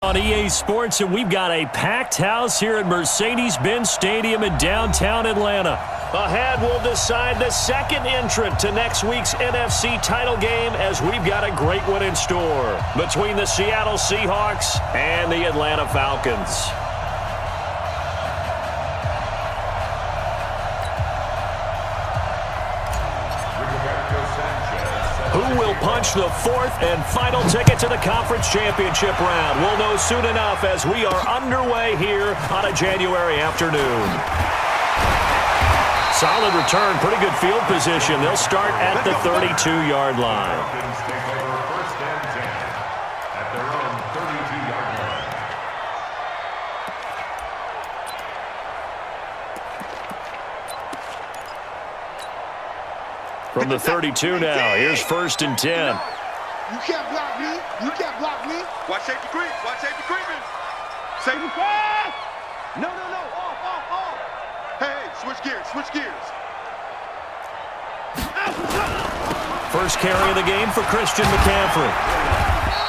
On EA Sports, and we've got a packed house here at Mercedes-Benz Stadium in downtown Atlanta. Ahead, we'll decide the second entrant to next week's NFC title game as we've got a great one in store between the Seattle Seahawks and the Atlanta Falcons. Who will punch the fourth and final ticket to the conference championship round? We'll know soon enough as we are underway here on a January afternoon. Solid return, pretty good field position. They'll start at the 32-yard line. From the 32 now, here's 1st and 10. You can't block me. You can't block me. Watch safety creep. Watch safety creeping. Safety. No. Off. Hey, switch gears. Switch gears. First carry of the game for Christian McCaffrey.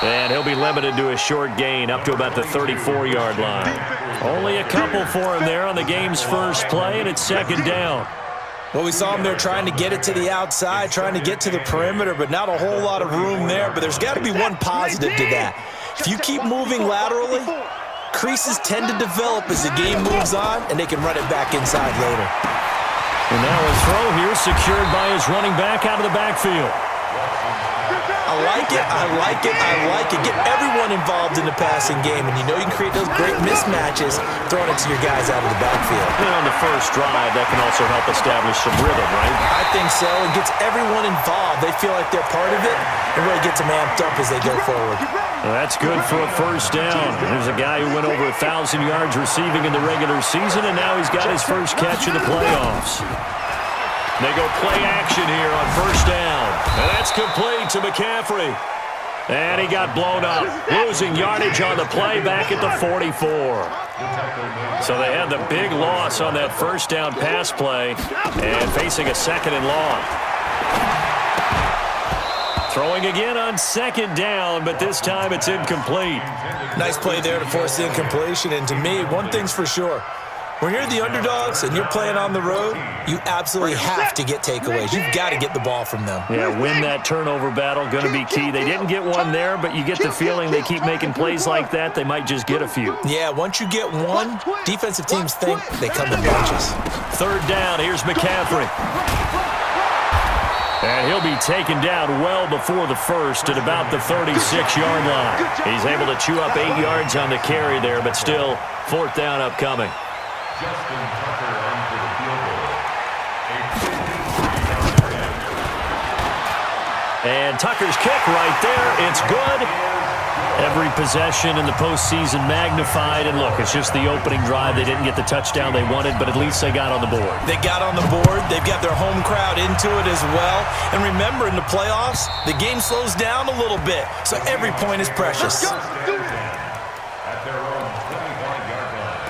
And he'll be limited to a short gain up to about the 34-yard line. Only a couple for him there on the game's first play, and it's 2nd down. Well, we saw him there trying to get it to the outside, trying to get to the perimeter, but not a whole lot of room there. But there's got to be one positive to that. If you keep moving laterally, creases tend to develop as the game moves on, and they can run it back inside later. And now a throw here secured by his running back out of the backfield. I like it. Get everyone involved in the passing game, and you know you can create those great mismatches throwing it to your guys out of the backfield. And on the first drive, that can also help establish some rhythm, right? I think so. It gets everyone involved. They feel like they're part of it, and really gets them amped up as they go forward. Well, that's good for a 1st down. There's a guy who went over 1,000 yards receiving in the regular season, and now he's got his first catch in the playoffs. They go play action here on 1st down. And that's complete to McCaffrey. And he got blown up, losing yardage on the play back at the 44. So they had the big loss on that 1st down pass play and facing a 2nd and long. Throwing again on 2nd down, but this time it's incomplete. Nice play there to force the incompletion. And to me, one thing's for sure. When you're the underdogs and you're playing on the road, you absolutely have to get takeaways. You've got to get the ball from them. Yeah, win that turnover battle, going to be key. They didn't get one there, but you get the feeling they keep making plays like that, they might just get a few. Yeah, once you get one, defensive teams think they come in bunches. 3rd down, here's McCaffrey. And he'll be taken down well before the first at about the 36-yard line. He's able to chew up 8 yards on the carry there, but still 4th down upcoming. And Tucker's kick right there. It's good. Every possession in the postseason magnified. And look, it's just the opening drive. They didn't get the touchdown they wanted, but at least they got on the board. They got on the board. They've got their home crowd into it as well. And remember, in the playoffs, the game slows down a little bit. So every point is precious. At their own 25-yard line.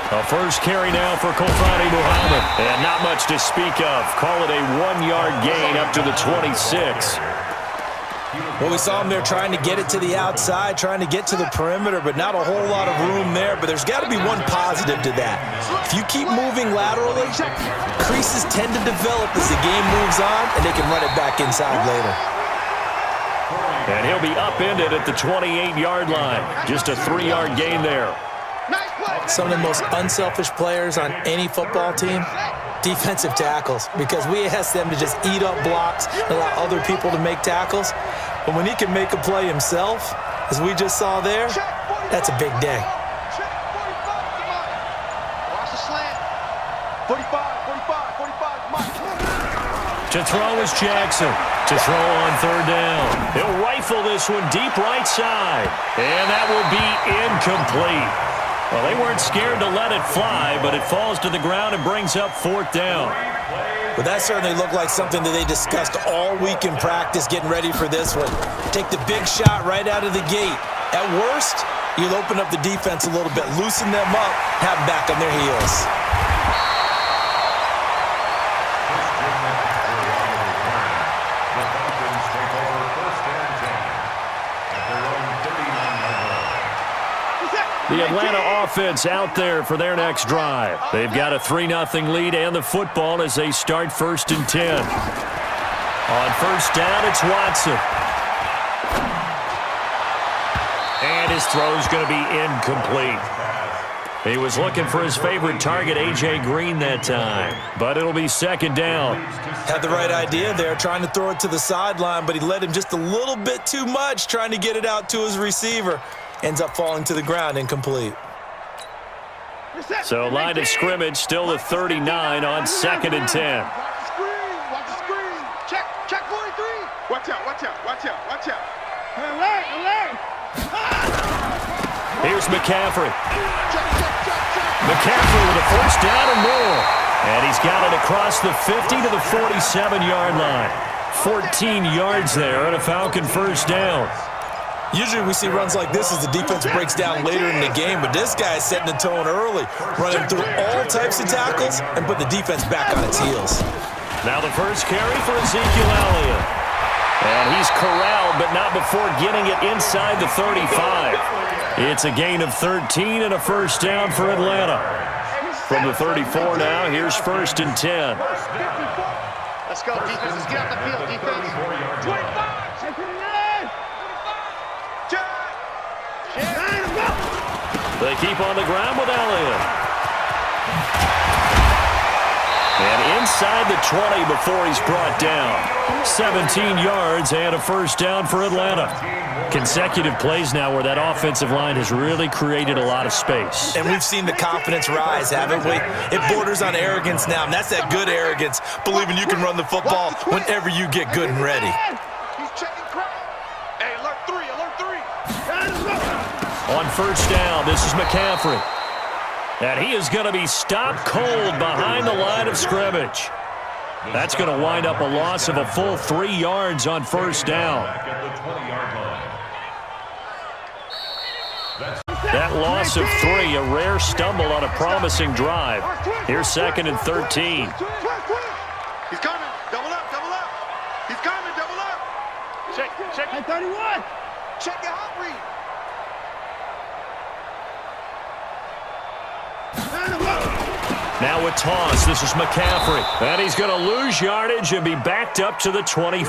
A first carry now for Kofani Muhammad. And not much to speak of. Call it a 1-yard gain up to the 26. Well, we saw him there trying to get it to the outside, trying to get to the perimeter, but not a whole lot of room there. But there's got to be one positive to that. If you keep moving laterally, creases tend to develop as the game moves on, and they can run it back inside later. And he'll be upended at the 28-yard line. Just a 3-yard gain there. Some of the most unselfish players on any football team, defensive tackles, because we ask them to just eat up blocks and allow other people to make tackles. But when he can make a play himself, as we just saw there, that's a big day. Watch the slant. 45. To throw is Jackson. To throw on 3rd down. He'll rifle this one deep right side. And that will be incomplete. Well, they weren't scared to let it fly, but it falls to the ground and brings up 4th down. Well, that certainly looked like something that they discussed all week in practice, getting ready for this one. Take the big shot right out of the gate. At worst, you'll open up the defense a little bit, loosen them up, have them back on their heels. The Atlanta offense out there for their next drive. They've got a 3-0 lead and the football as they start 1st and 10. On first down, it's Watson. And his throw's going to be incomplete. He was looking for his favorite target, A.J. Green, that time. But it'll be 2nd down. Had the right idea there, trying to throw it to the sideline, but he led him just a little bit too much, trying to get it out to his receiver. Ends up falling to the ground, incomplete. So line of scrimmage still the 39 on 2nd and 10. Watch the screen. Watch the screen. Check 43. Watch out, watch out, watch out, watch out. Alert. Here's McCaffrey. Check. McCaffrey with a first down and more. And he's got it across the 50 to the 47-yard line. 14 yards there and a Falcon first down. Usually we see runs like this as the defense breaks down later in the game, but this guy is setting the tone early, running through all types of tackles and put the defense back on its heels. Now the first carry for Ezekiel Elliott. And he's corralled, but not before getting it inside the 35. It's a gain of 13 and a first down for Atlanta. From the 34 now, here's 1st and 10. Let's go, defense. Let's get out the field, defense. 25. They keep on the ground with Elliott. And inside the 20 before he's brought down. 17 yards and a first down for Atlanta. Consecutive plays now where that offensive line has really created a lot of space. And we've seen the confidence rise, haven't we? It borders on arrogance now, and that's that good arrogance, believing you can run the football whenever you get good and ready. He's checking crowd. Hey, alert 3. On first down, this is McCaffrey. And he is going to be stopped cold behind the line of scrimmage. That's going to wind up a loss of a full 3 yards on first down. That loss of 3, a rare stumble on a promising drive. Here's 2nd and 13. He's coming. Double up. He's coming. Double up. Check. 31. Check your hot read. Now a toss. This is McCaffrey. And he's going to lose yardage and be backed up to the 25.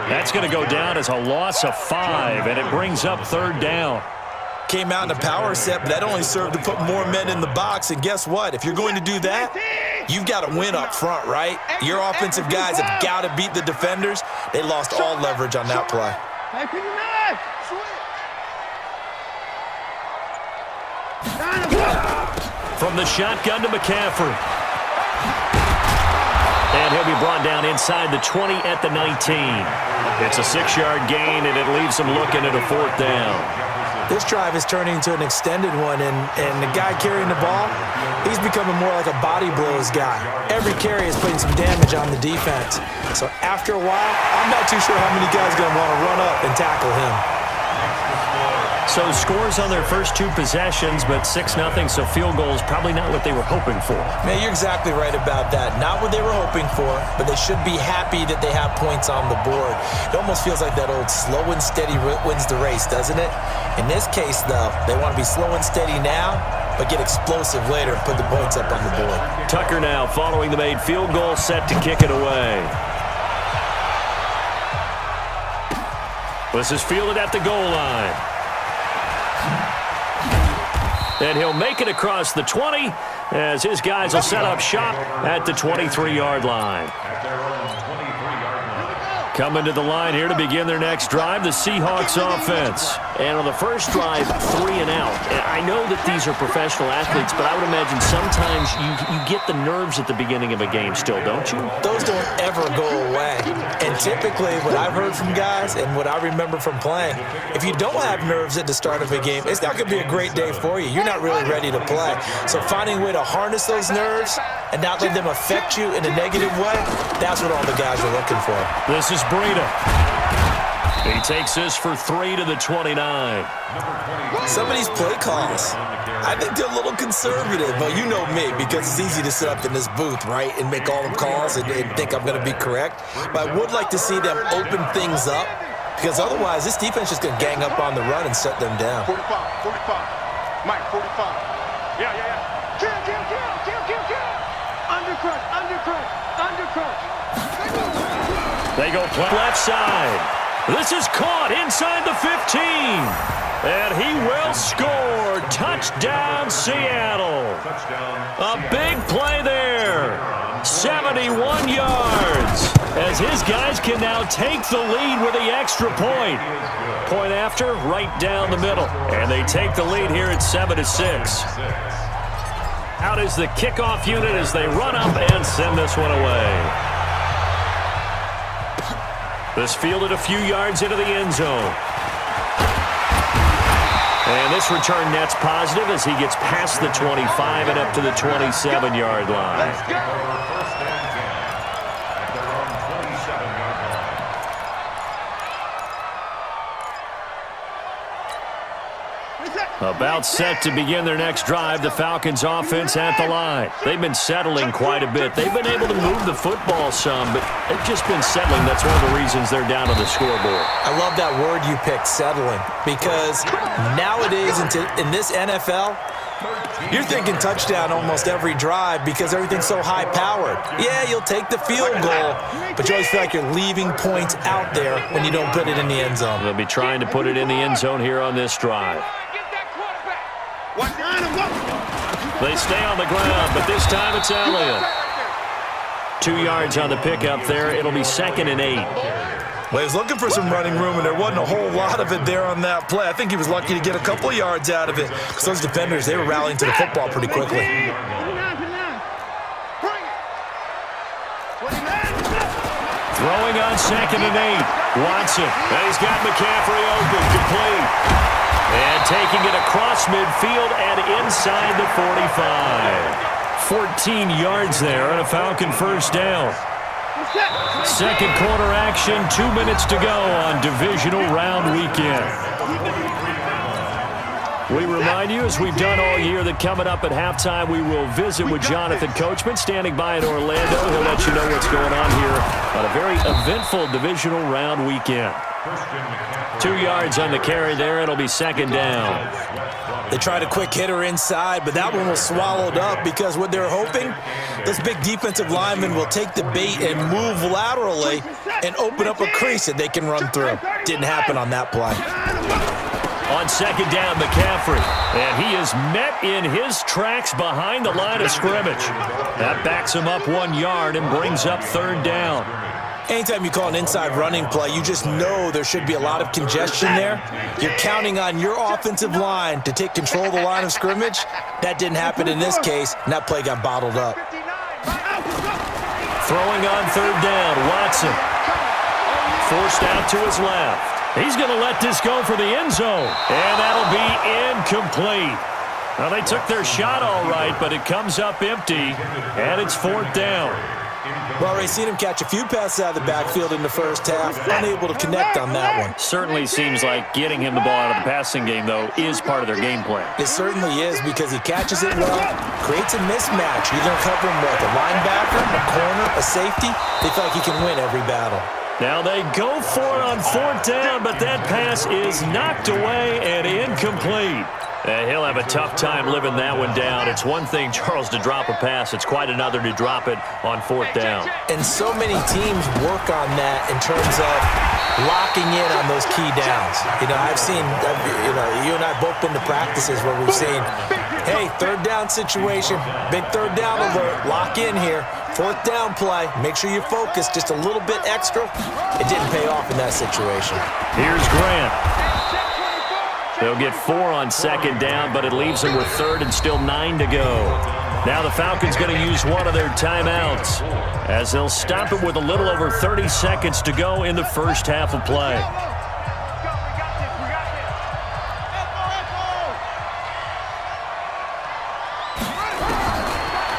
That's going to go down as a loss of 5, and it brings up 3rd down. Came out in a power set, but that only served to put more men in the box. And guess what? If you're going to do that, you've got to win up front, right? Your offensive guys have got to beat the defenders. They lost all leverage on that play. From the shotgun to McCaffrey. And he'll be brought down inside the 20 at the 19. It's a 6-yard gain, and it leaves him looking at a 4th down. This drive is turning into an extended one, and the guy carrying the ball, he's becoming more like a body blows guy. Every carry is putting some damage on the defense. So after a while, I'm not too sure how many guys are going to want to run up and tackle him. So scores on their first 2 possessions, but 6-0, so field goal is probably not what they were hoping for. Man, you're exactly right about that. Not what they were hoping for, but they should be happy that they have points on the board. It almost feels like that old slow and steady wins the race, doesn't it? In this case, though, they want to be slow and steady now, but get explosive later and put the points up on the board. Tucker now following the made field goal, set to kick it away. This is fielded at the goal line. And he'll make it across the 20 as his guys will set up shop at the 23-yard line. Coming to the line here to begin their next drive, the Seahawks offense. And on the first drive, 3 and out. And I know that these are professional athletes, but I would imagine sometimes you get the nerves at the beginning of a game still, don't you? Those don't ever go away. And typically, what I've heard from guys and what I remember from playing, if you don't have nerves at the start of a game, it's not going to be a great day for you. You're not really ready to play. So finding a way to harness those nerves and not let them affect you in a negative way, that's what all the guys are looking for. This is Breida. He takes this for 3 to the 29. Some of these play calls, I think they're a little conservative, but you know me, because it's easy to sit up in this booth, right, and make all the calls and think I'm going to be correct. But I would like to see them open things up, because otherwise this defense is going to gang up on the run and shut them down. 45, 45. Mike, 45. Yeah. Kill. Undercrush. They go left side. This is caught inside the 15. And he will score. Touchdown, Seattle. A big play there. 71 yards. As his guys can now take the lead with the extra point. Point after, right down the middle. And they take the lead here at 7-6. Out is the kickoff unit as they run up and send this one away. This fielded a few yards into the end zone. And this return net's positive as he gets past the 25 and up to the 27-yard line. Let's go. About set to begin their next drive, the Falcons offense at the line. They've been settling quite a bit. They've been able to move the football some, but they've just been settling. That's one of the reasons they're down on the scoreboard. I love that word you picked, settling, because nowadays in this NFL, you're thinking touchdown almost every drive because everything's so high-powered. Yeah, you'll take the field goal, but you always feel like you're leaving points out there when you don't put it in the end zone. They'll be trying to put it in the end zone here on this drive. They stay on the ground, but this time it's Elliott. 2 yards on the pickup there. It'll be 2nd and 8. Well, he was looking for some running room, and there wasn't a whole lot of it there on that play. I think he was lucky to get a couple of yards out of it because those defenders, they were rallying to the football pretty quickly. Throwing on 2nd and 8. Watson. And he's got McCaffrey open. Complete. And taking it across midfield and inside the 45. 14 yards there on a Falcon first down. Second quarter action, 2 minutes to go on divisional round weekend. We remind you, as we've done all year, that coming up at halftime, we will visit with Jonathan Coachman, standing by in Orlando. He'll let you know what's going on here on a very eventful divisional round weekend. 2 yards on the carry there. It'll be 2nd down. They tried a quick hitter inside, but that one was swallowed up because what they're hoping, this big defensive lineman will take the bait and move laterally and open up a crease that they can run through. Didn't happen on that play. On 2nd down, McCaffrey. And he is met in his tracks behind the line of scrimmage. That backs him up 1 yard and brings up 3rd down. Anytime you call an inside running play, you just know there should be a lot of congestion there. You're counting on your offensive line to take control of the line of scrimmage. That didn't happen in this case, and that play got bottled up. Throwing on 3rd down, Watson. Forced out to his left. He's going to let this go for the end zone, and that'll be incomplete. Well, they took their shot all right, but it comes up empty, and it's 4th down. Well, we've seen him catch a few passes out of the backfield in the first half, unable to connect on that one. Certainly seems like getting him the ball out of the passing game, though, is part of their game plan. It certainly is because he catches it well, creates a mismatch. You're going to cover him with a linebacker, a corner, a safety. They feel like he can win every battle. Now they go for it on 4th down, but that pass is knocked away and incomplete. He'll have a tough time living that one down. It's one thing, Charles, to drop a pass. It's quite another to drop it on 4th down. And so many teams work on that in terms of locking in on those key downs. You know, I've seen, you and I both been to practices where we've seen, hey, 3rd down situation, big 3rd down alert, lock in here. 4th down play, make sure you focus just a little bit extra. It didn't pay off in that situation. Here's Grant. They'll get 4 on 2nd down, but it leaves them with 3rd and still 9 to go. Now the Falcons going to use one of their timeouts as they'll stop it with a little over 30 seconds to go in the first half of play.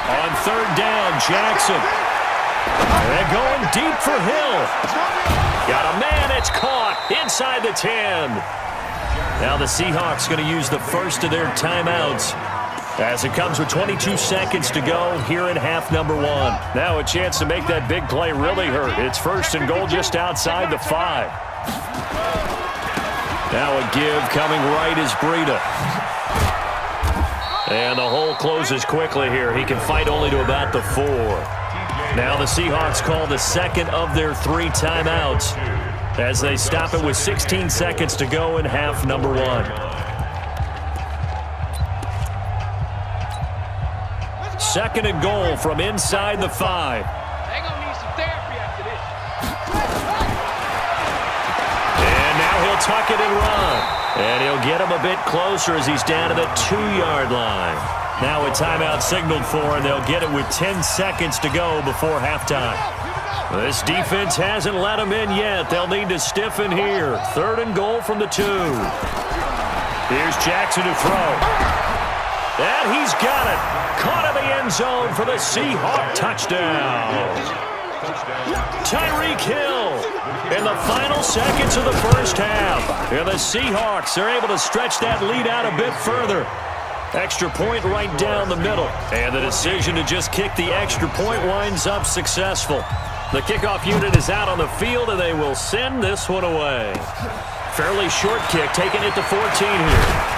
On 3rd down, Jackson. They're going deep for Hill. Got a man, it's caught inside the 10. Now the Seahawks going to use the first of their timeouts as it comes with 22 seconds to go here in half number 1. Now a chance to make that big play really hurt. It's 1st and goal just outside the 5. Now a give coming right is Breida. And the hole closes quickly here. He can fight only to about the 4. Now the Seahawks call the second of their 3 timeouts as they stop it with 16 seconds to go in half number 1. Second and goal from inside the 5. They're going to need some therapy after this. And now he'll tuck it and run. And he'll get him a bit closer as he's down to the 2-yard line. Now a timeout signaled for, and they'll get it with 10 seconds to go before halftime. This defense hasn't let them in yet. They'll need to stiffen here. 3rd and goal from the 2. Here's Jackson to throw. And he's got it. Caught in the end zone for the Seahawk touchdown. Tyreek Hill in the final seconds of the first half. And the Seahawks are able to stretch that lead out a bit further. Extra point right down the middle. And the decision to just kick the extra point winds up successful. The kickoff unit is out on the field, and they will send this one away. Fairly short kick, taking it to 14 here.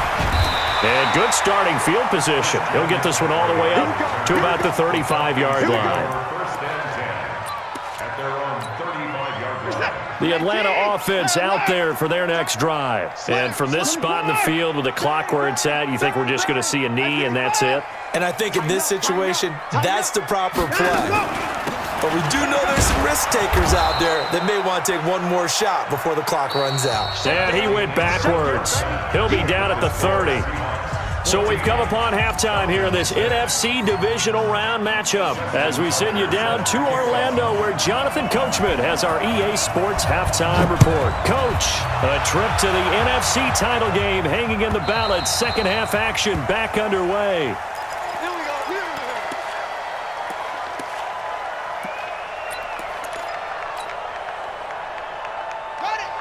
And good starting field position. He'll get this one all the way up to about the 35-yard line. The Atlanta offense out there for their next drive. And from this spot in the field with the clock where it's at, you think we're just going to see a knee and that's it? And I think in this situation, that's the proper play. But we do know there's some risk takers out there that may want to take one more shot before the clock runs out. And he went backwards. He'll be down at the 30. So we've come upon halftime here in this NFC divisional round matchup as we send you down to Orlando where Jonathan Coachman has our EA Sports halftime report. Coach, a trip to the NFC title game hanging in the balance. Second half action back underway.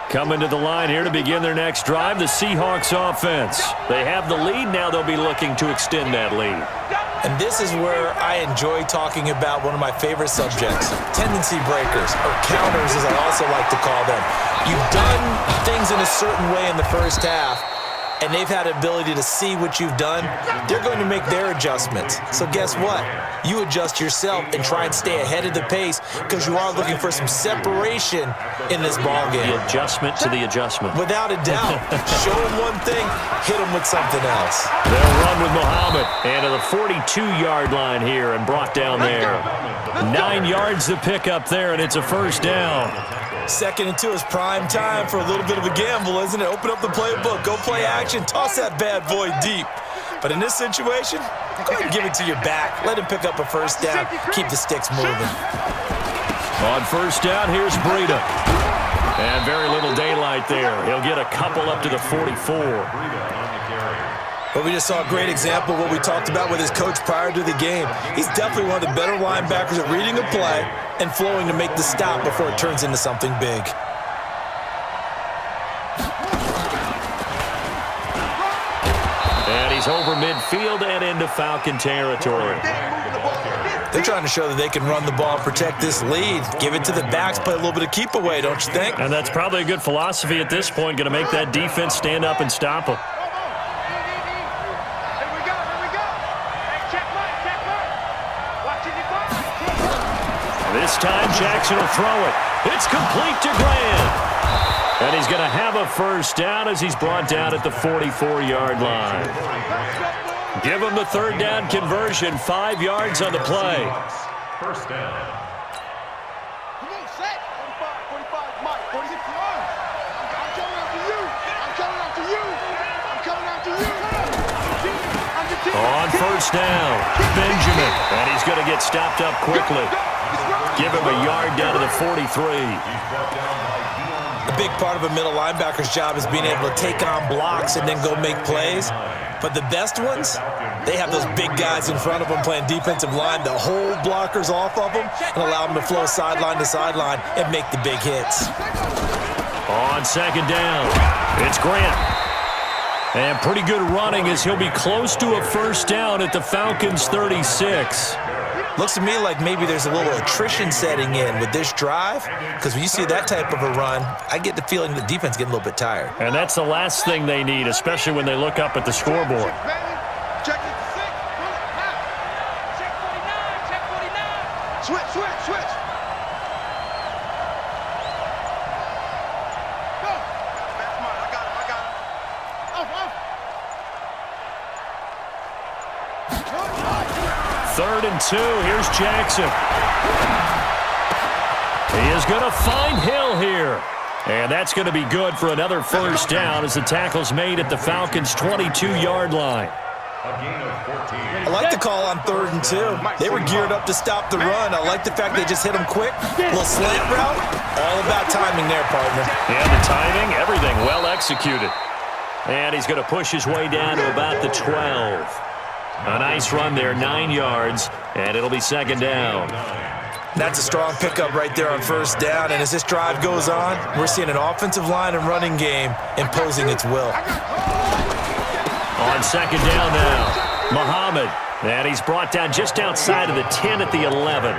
Coming to the line here to begin their next drive, the Seahawks offense. They have the lead. Now they'll be looking to extend that lead. And this is where I enjoy talking about one of my favorite subjects, tendency breakers, or counters as I also like to call them. You've done things in a certain way in the first half, and they've had the ability to see what you've done. They're going to make their adjustments. So guess what? You adjust yourself and try and stay ahead of the pace because you are looking for some separation in this ballgame. The adjustment to the adjustment. Without a doubt. Show them one thing, hit them with something else. They'll run with Muhammad and to the 42-yard line here and brought down there. 9 yards to pick up there, and it's a first down. 2nd and 2 is prime time for a little bit of a gamble, isn't it? Open up the playbook, go play action, toss that bad boy deep. But in this situation, go ahead and give it to your back. Let him pick up a first down. Keep the sticks moving. On first down, here's Breida. And very little daylight there. He'll get a couple up to the 44. But we just saw a great example of what we talked about with his coach prior to the game. He's definitely one of the better linebackers at reading a play and flowing to make the stop before it turns into something big. And he's over midfield and into Falcon territory. They're trying to show that they can run the ball and protect this lead. Give it to the backs, play a little bit of keep away, don't you think? And that's probably a good philosophy at this point, going to make that defense stand up and stop them. This time, Jackson will throw it. It's complete to Grant. And he's going to have a first down as he's brought down at the 44-yard line. Give him the third down conversion, 5 yards on the play. First down. Come on, set. 45, Mike, 46. I'm coming after you. I'm coming after you. I'm coming after you. On first down, Benjamin. And he's going to get stopped up quickly. Give him a yard down to the 43. A big part of a middle linebacker's job is being able to take on blocks and then go make plays. But the best ones, they have those big guys in front of them playing defensive line that hold blockers off of them and allow them to flow sideline to sideline and make the big hits. On second down, it's Grant. And pretty good running as he'll be close to a first down at the Falcons' 36. Looks to me like maybe there's a little attrition setting in with this drive, because when you see that type of a run, I get the feeling the defense getting a little bit tired. And that's the last thing they need, especially when they look up at the scoreboard. Check it. Check 49. Check 49. Switch. Go. That's mine. I got him. Off. 3rd and 2. Here's Jackson. He is going to find Hill here. And that's going to be good for another first down as the tackle's made at the Falcons' 22-yard line. I like the call on 3rd and 2. They were geared up to stop the run. I like the fact they just hit him quick. A little slant route. All about timing there, partner. And the timing, everything well executed. And he's going to push his way down to about the 12. A nice run there, 9 yards, and it'll be second down. That's a strong pickup right there on first down, and as this drive goes on, we're seeing an offensive line and running game imposing its will. On second down now, Muhammad, and he's brought down just outside of the 10 at the 11.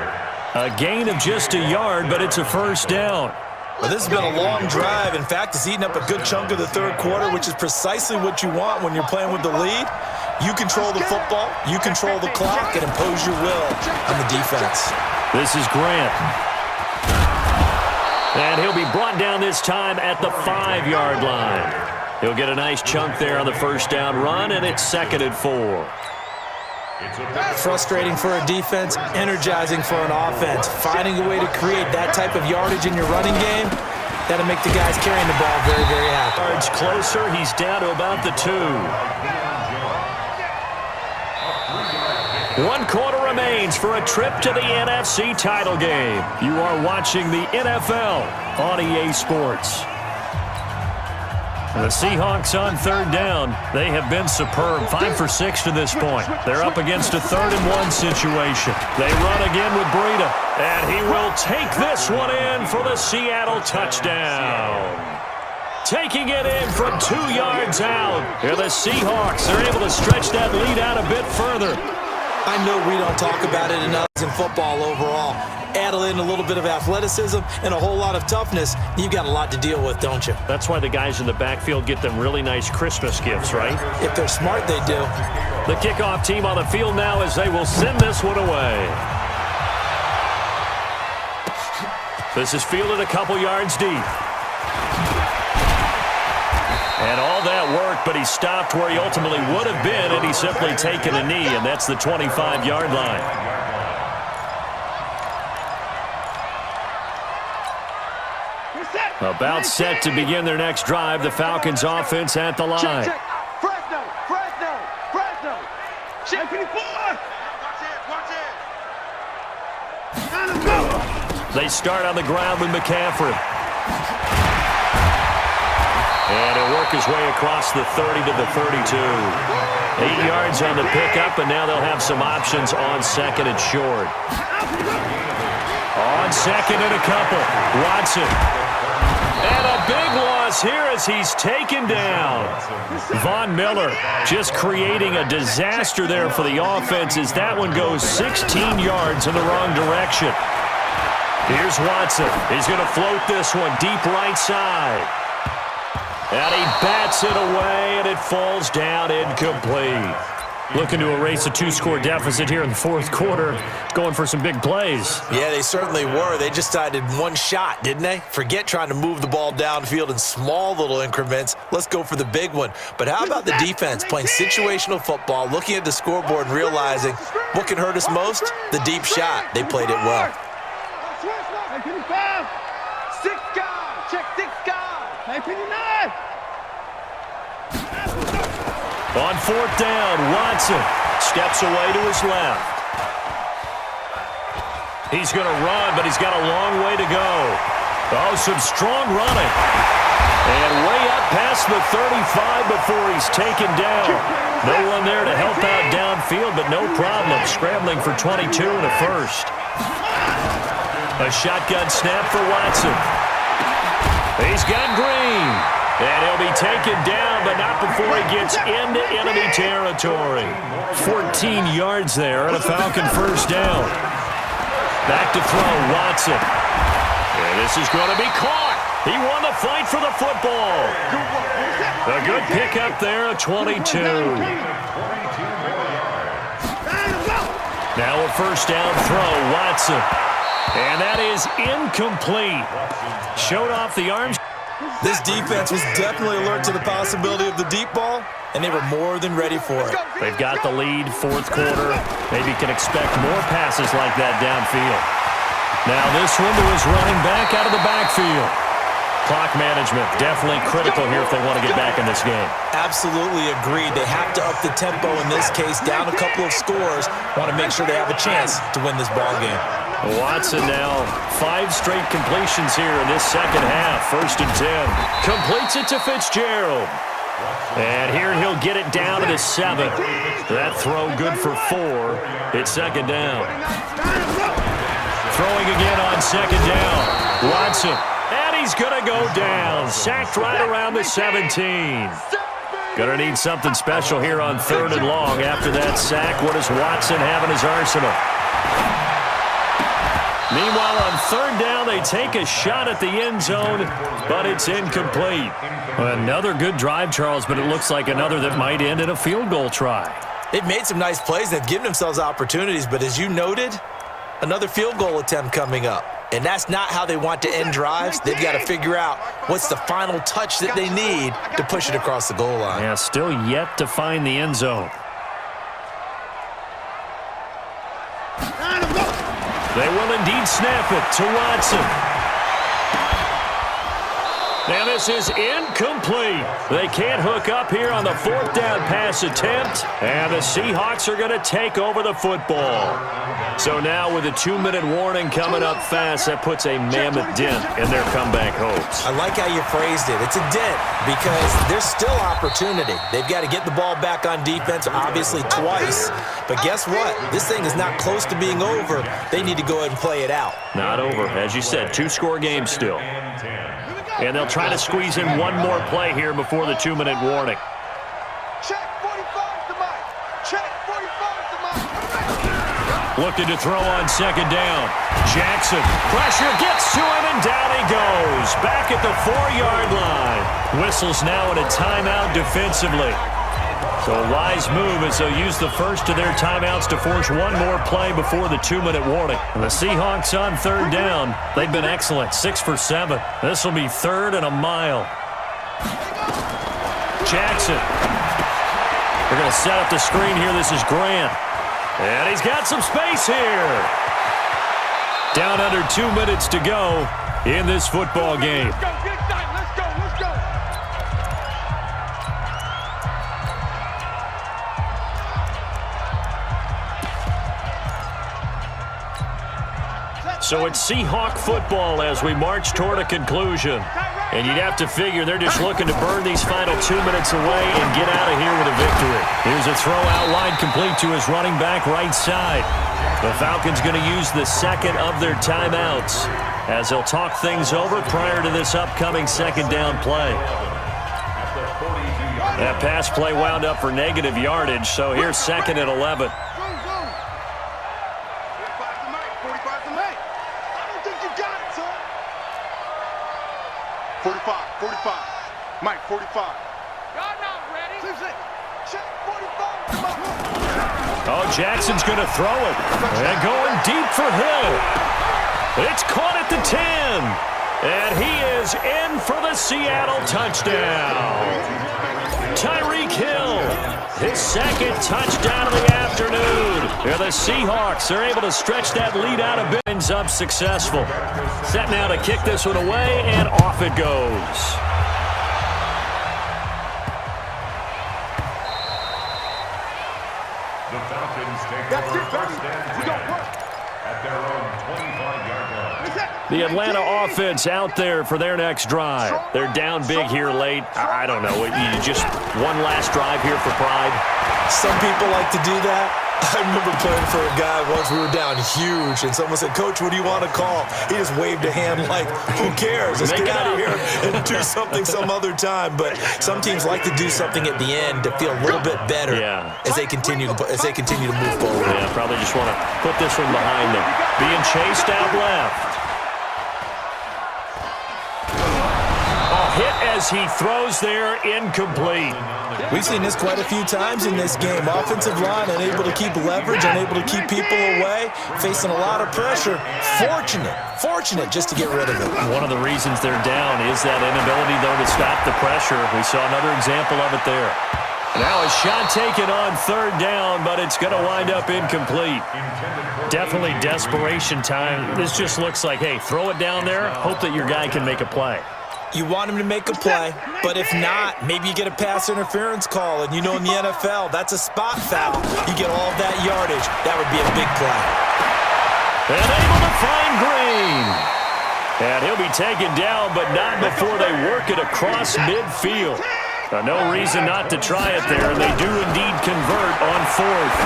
A gain of just a yard, but it's a first down. Well, this has been a long drive. In fact, it's eaten up a good chunk of the third quarter, which is precisely what you want when you're playing with the lead. You control the football, you control the clock, and impose your will on the defense. This is Grant. And he'll be brought down this time at the 5-yard line. He'll get a nice chunk there on the first down run, and it's 2nd and 4. Frustrating for a defense, energizing for an offense. Finding a way to create that type of yardage in your running game, that'll make the guys carrying the ball very, very happy. Yards closer, he's down to about the 2. 1 quarter remains for a trip to the NFC title game. You are watching the NFL on EA Sports. The Seahawks on 3rd down. They have been superb. 5 for 6 to this point. They're up against a 3rd and 1 situation. They run again with Breida, and he will take this one in for the Seattle touchdown. Taking it in from 2 yards out. Here the Seahawks are able to stretch that lead out a bit further. I know we don't talk about it enough in football overall. Add in a little bit of athleticism and a whole lot of toughness, you've got a lot to deal with, don't you? That's why the guys in the backfield get them really nice Christmas gifts, right? If they're smart, they do. The kickoff team on the field now as they will send this one away. This is fielded a couple yards deep. And all that work, but he stopped where he ultimately would have been had he simply taken a knee, and that's the 25-yard line. About set to begin their next drive, the Falcons offense at the line. Check. Fresno. Check 54. Watch it. Let's go. They start on the ground with McCaffrey. And he'll work his way across the 30 to the 32. 8 yards on the pickup, and now they'll have some options on 2nd and short. On 2nd and a couple, Watson. And a big loss here as he's taken down. Von Miller just creating a disaster there for the offense as that one goes 16 yards in the wrong direction. Here's Watson. He's going to float this one deep right side. And he bats it away, and it falls down incomplete. Looking to erase a 2-score deficit here in the fourth quarter. Going for some big plays. Yeah, they certainly were. They just decided one shot, didn't they? Forget trying to move the ball downfield in small little increments. Let's go for the big one. But how about the defense playing situational football, looking at the scoreboard and realizing what can hurt us most? The deep shot. They played it well. Six guys. Check 6 guys. On 4th down, Watson steps away to his left. He's going to run, but he's got a long way to go. Oh, some strong running. And way up past the 35 before he's taken down. No one there to help out downfield, but no problem. Scrambling for 22 and a first. A shotgun snap for Watson. He's got Green. And he'll be taken down, but not before he gets into enemy territory. 14 yards there and a Falcon first down. Back to throw, Watson. And this is going to be caught. He won the fight for the football. A good pickup there, a 22. Now a first down throw, Watson. And that is incomplete. Showed off the arms. This defense was definitely alert to the possibility of the deep ball, and they were more than ready for it. They've got the lead, fourth quarter. Maybe can expect more passes like that downfield. Now this one to his running back out of the backfield. Clock management, definitely critical here if they want to get back in this game. Absolutely agreed. They have to up the tempo in this case, down a couple of scores. Want to make sure they have a chance to win this ball game. Watson now 5 straight completions here in this second half. 1st and 10. Completes it to Fitzgerald. And here he'll get it down to the 7. That throw good for 4. It's second down. Throwing again on second down. Watson. And he's going to go down. Sacked right around the 17. Going to need something special here on 3rd and long. After that sack, what does Watson have in his arsenal? Meanwhile, on 3rd down, they take a shot at the end zone, but it's incomplete. Another good drive, Charles, but it looks like another that might end in a field goal try. They've made some nice plays. They've given themselves opportunities, but as you noted, another field goal attempt coming up. And that's not how they want to end drives. They've got to figure out what's the final touch that they need to push it across the goal line. Yeah, still yet to find the end zone. They will indeed snap it to Watson. And this is incomplete. They can't hook up here on the 4th down pass attempt. And the Seahawks are going to take over the football. So now with a 2-minute warning coming up fast, that puts a mammoth dent in their comeback hopes. I like how you phrased it. It's a dent because there's still opportunity. They've got to get the ball back on defense, obviously twice. But guess what? This thing is not close to being over. They need to go ahead and play it out. Not over. As you said, 2-score game still. And they'll try to squeeze in one more play here before the 2-minute warning. Check 45 to Mike. Check 45 to Mike. Looking to throw on second down. Jackson. Pressure gets to him, and down he goes. Back at the 4-yard line. Whistles now in a timeout defensively. So a wise move as they'll use the first of their timeouts to force one more play before the 2-minute warning. And the Seahawks on 3rd down. They've been excellent, 6 for 7. This will be 3rd and a mile. Jackson. They're going to set up the screen here. This is Grant. And he's got some space here. Down under 2 minutes to go in this football game. Let's go, get it done. Let's go, let's go. So it's Seahawk football as we march toward a conclusion. And you'd have to figure they're just looking to burn these final 2 minutes away and get out of here with a victory. Here's a throw out wide complete to his running back right side. The Falcons going to use the second of their timeouts as they'll talk things over prior to this upcoming second down play. That pass play wound up for negative yardage, so here's 2nd and 11. 45. Mike, 45. Y'all not ready. Oh, Jackson's going to throw it. And going deep for Hill. It's caught at the 10. And he is in for the Seattle touchdown. Tyreek Hill, his second touchdown of the afternoon. And the Seahawks are able to stretch that lead out a bit. Ends up successful. Set now to kick this one away, and off it goes. The Falcons take over first and 10 at their own 25-yard line. The Atlanta offense out there for their next drive. They're down big here late. I don't know. You just one last drive here for pride. Some people like to do that. I remember playing for a guy once. We were down huge, and someone said, "Coach, what do you want to call?" He just waved a hand like, "Who cares? Let's get out of here and do something some other time." But some teams like to do something at the end to feel a little bit better as they continue to move forward. Yeah, probably just want to put this one behind them. Being chased out left. Hit as he throws there, incomplete. We've seen this quite a few times in this game. Offensive line unable to keep leverage, unable to keep people away, facing a lot of pressure. Fortunate just to get rid of it. One of the reasons they're down is that inability, though, to stop the pressure. We saw another example of it there. Now a shot taken on third down, but it's going to wind up incomplete. Definitely desperation time. This just looks like, hey, throw it down there, hope that your guy can make a play. You want him to make a play, but if not, maybe you get a pass interference call, and you know in the NFL, that's a spot foul. You get all of that yardage. That would be a big play. And able to find Green. And he'll be taken down, but not before they work it across midfield. No reason not to try it there, and they do indeed convert on fourth.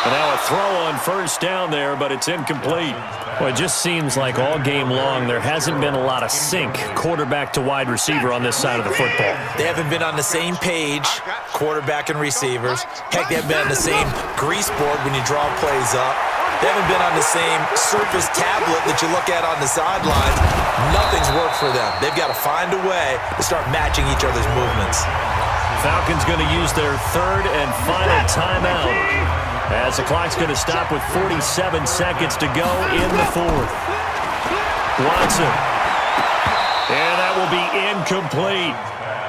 And now a throw on first down there, but it's incomplete. Well, it just seems like all game long there hasn't been a lot of sync quarterback to wide receiver on this side of the football. They haven't been on the same page, quarterback and receivers. Heck, they haven't been on the same grease board when you draw plays up. They haven't been on the same surface tablet that you look at on the sidelines. Nothing's worked for them. They've got to find a way to start matching each other's movements. Falcons going to use their third and final timeout, as the clock's going to stop with 47 seconds to go in the fourth. Watson. And that will be incomplete.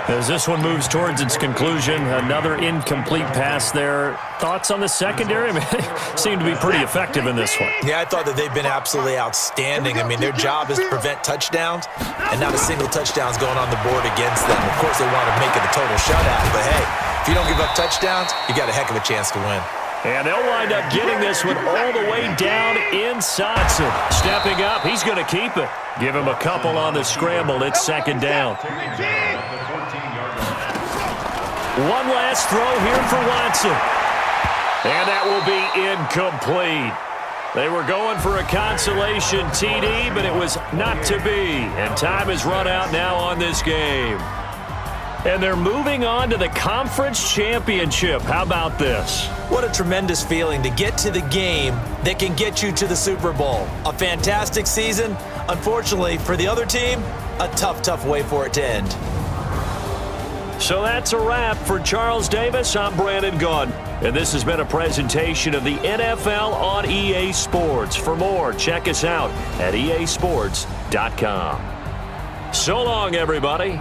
As this one moves towards its conclusion, another incomplete pass there. Thoughts on the secondary? I mean, they seem to be pretty effective in this one. Yeah, I thought that they've been absolutely outstanding. I mean, their job is to prevent touchdowns, and not a single touchdown's going on the board against them. Of course, they want to make it a total shutout, but hey, if you don't give up touchdowns, you got a heck of a chance to win. And they'll wind up getting this one all the way down inside. Stepping up, he's going to keep it. Give him a couple on the scramble. It's second down. One last throw here for Watson. And that will be incomplete. They were going for a consolation TD, but it was not to be. And time has run out now on this game. And they're moving on to the conference championship. How about this? What a tremendous feeling to get to the game that can get you to the Super Bowl. A fantastic season. Unfortunately, for the other team, a tough way for it to end. So that's a wrap for Charles Davis. I'm Brandon Gunn. And this has been a presentation of the NFL on EA Sports. For more, check us out at easports.com. So long, everybody.